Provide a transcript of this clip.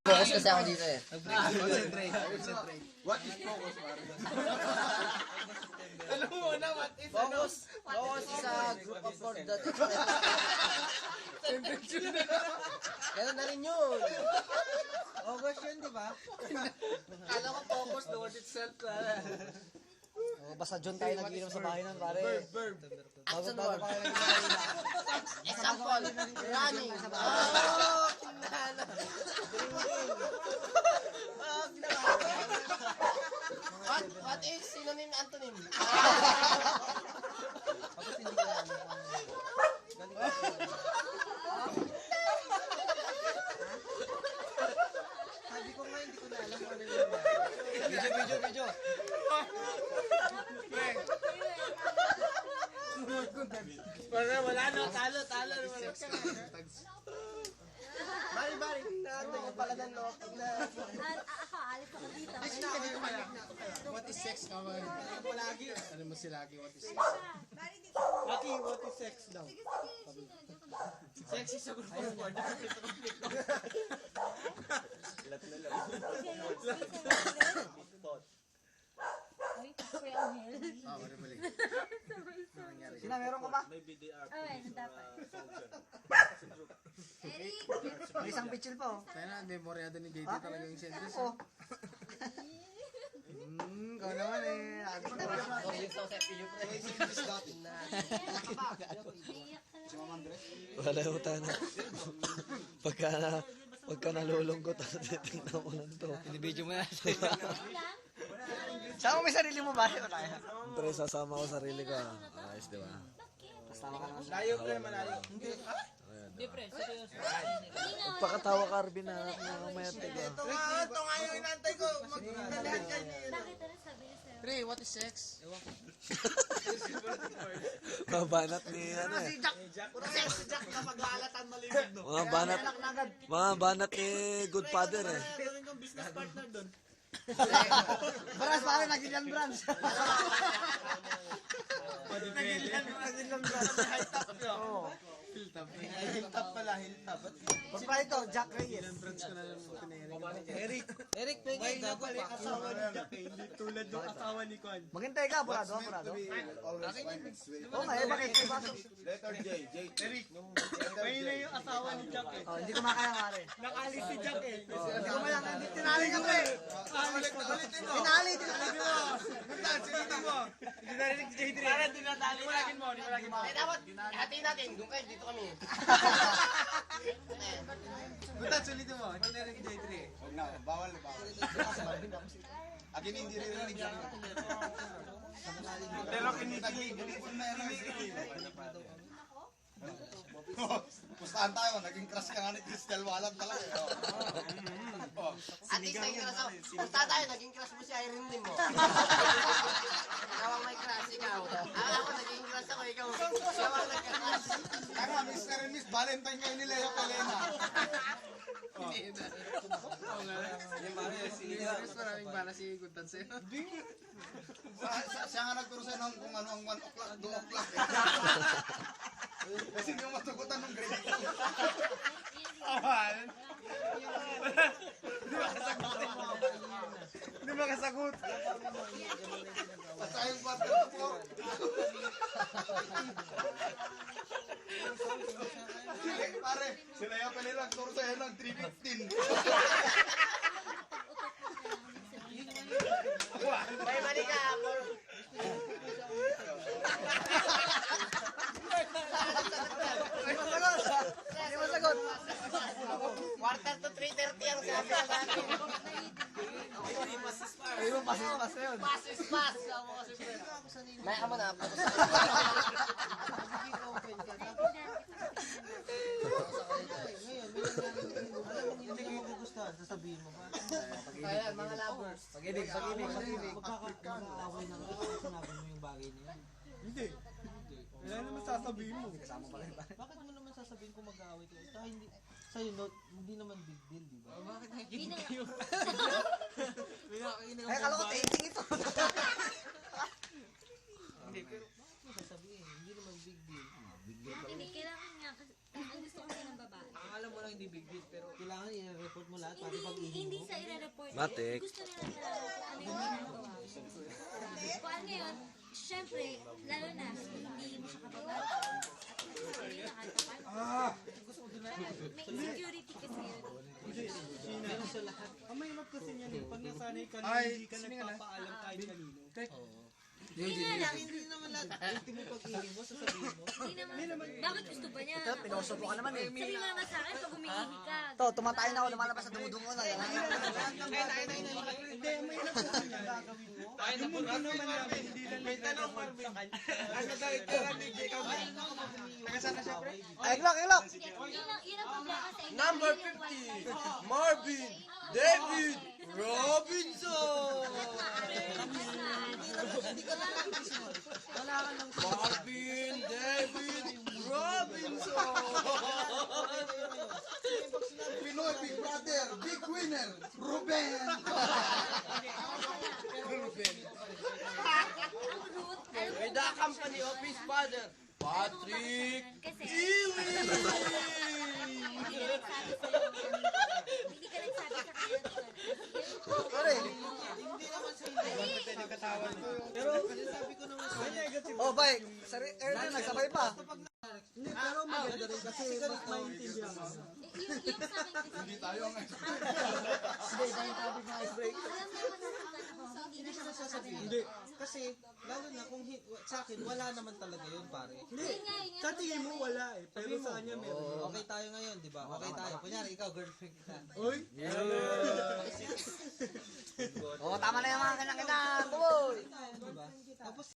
Focus kasi ako dito eh. Concentrate. What is focus, pare? Alam mo na, what is Focus! Focus is a group of words that Ganun na rin yun. Focus yun, di ba? Kala ko focus, the word itself. Oh, basta John tayo nag-inom sa bahay nun, pare. Verb. Action Bago word. tayo nag-inom. Example, running. Kinala. What is synonym antonym? Sabi ko nga, hindi ko na alam kung ano yun. Video. Wala na, talo. Bari. Natin pala ng loob na. Ako, alis ako dito. What is sex, kawan? Ano mo si Lucky, what is sex? Lucky, what is sex daw? Sex is a group of words. Uy, spray ang hair. Mali. Sina, meron ka ba? Okay, dapat. Eric! May isang pitchil pa, oh. Kaya na, memoryado ni JT talaga yung sentence. Oh. Ikaw naman eh. Wala yung tanong. Pagka nalulungkot, titignan mo lang to. Video mo na. Saan mo may sarili mo ba? Siyempre, sasama ko sarili ko. Ayos, di ba? Layo ka naman, layo. Pagkatawa ka, Arvin, hanap na mamaya tiga. Ito nga yung inantay ko. Magdadaan ka niya. Bakit ano sabi niya sa'yo? Pre, what is sex? Mabanat ni, ano eh. Si Jack na maglalatan maligid, no? Mga banat ni Godfather eh. Gawin kong business partner doon. Baras pare, nagilian branch. Nagilian branch. Hilltop yun. Hilltop pala, hilltop. Pagpa ito, Jack Reyes. Eric, pwede na pala yung asawa ni Jack eh. Hindi tulad ng asawa ni Kwan. Maghintay ka, Burado. Oo nga, eh, bakit? Letter J. Eric, may na yung asawa ni Jack eh. Oh, hindi ko makaya, pare. Nakalis si Jack eh. Hindi ko makaya. Tinali ka pa eh. Ulitin mo. Tinali. Ganda, sinitin mo. Hindi narinig si J3. Para dinatali mo. Di mo lagin mo. Dapat, hatiin natin. Doon kayo, dito kami. Ganda, sulitin mo. Hindi narinig si J3 eh. Huwag na, bawal. Akin hindi rin yan. Pero kinikilig. Pustahan tayo, naging crush ka nga ni Cristel Walang talaga. At least naging crush ako. Punta tayo, naging crush mo si Irene Lim mo. Ikaw ang may crush, ikaw. Ako, naging crush ako, ikaw. Ikaw ang nagka-crush. Tama, Mr. and Miss Valentine ngayon ni Leo Pelena. Maraming bala si Guntan sa'yo. Siya nga nagturo sa'yo ng kung ano ang 1 o'clock, 2 o'clock. Kasi hindi mo matugutan ng grade 2. Hindi makasagot. At tayong partner po. Pare, sila yung pala nagturo sa'yo ng 3:15. May mali ka. Hindi masagot. Quarter to 3:30 ang sabi sa akin. Ay mo, pasis na yun. Pass is pass. May amo na ako. Hindi ko magugustuhan. Sasabihin mo ba? Kaya mga lovers. Pag-ibig. Magkakaaway na nga. Sinabi mo yung bagay na yan. Hindi. Wala naman sasabihin mo. Bakit mo naman sasabihin kung mag-aaway kayo? Saka hindi, sa'yo, hindi naman big deal, di ba? Bakit nakikinig kayo? Ay, kala ko taping ito. Hindi, pero bakit mo sasabihin? Hindi naman big deal. Hindi, kailangan nga. Kasi ang gusto kasi ng babae. Ang alam mo lang hindi big deal, pero kailangan i-report mo lahat. Pati Matik. gusto nila malaman kung ano yung ginagawa mo. Kung ano yun, syempre, lalo na, hindi mo siya kababata. At hindi na kahit paano. May insecurity kasi yun. Meron sa lahat. Ang mahirap kasi niyan eh. Pag nasanay ka na, Ay, hindi ka nagpapaalam kahit kanino. Hindi nga lang, Hindi naman lahat. Ultimo pag-ihi mo, sasabihin mo. hindi naman. Bakit gusto ba niya? Ito, pinosopo ka naman eh. Sabi mo naman sa akin, pag humihihi ka. Ito, tumatayo na ako, lumalabas sa dumudungo na. Hindi, may hirap kasi niya gagawin mo. Yung mundo naman namin, hindi lang nagre-report sa kanya. Ano daw ito, Jacob? Tagasaan na siya, pre? Ay, Glock, Glock! Yun ang problema sa inyo. Number Hindi yung 50, Marvin David Robinson! Marvin David Robinson! Pinoy Big Brother, Big Winner, Ruben! With the company of his father, Patrick Kasi, Iwi! hindi ka nagsabi sa kanya. Pare, Pero kasi sabi ko naman sa kanya, oh, bay, Erwin, nagsabay pa. hindi, pero maganda rin kasi mas maintindihan mo. Yung sa akin kasi, Hindi tayo ang Hindi, iba yung topic ng ice break. alam mo yung masasaktan ako, hindi na siya masasabi na. Hindi, kasi lalo na kung sa akin, wala naman talaga yun, pare. Hindi, Yun nga, yun nga. sa tingin mo wala eh, pero sa kanya meron. Okay tayo ngayon, di ba? Okay tayo. Kunyari, ikaw, girlfriend kita. Uy! Oh, tama na yung mga kanya-kanya, boy. Di ba? Tapos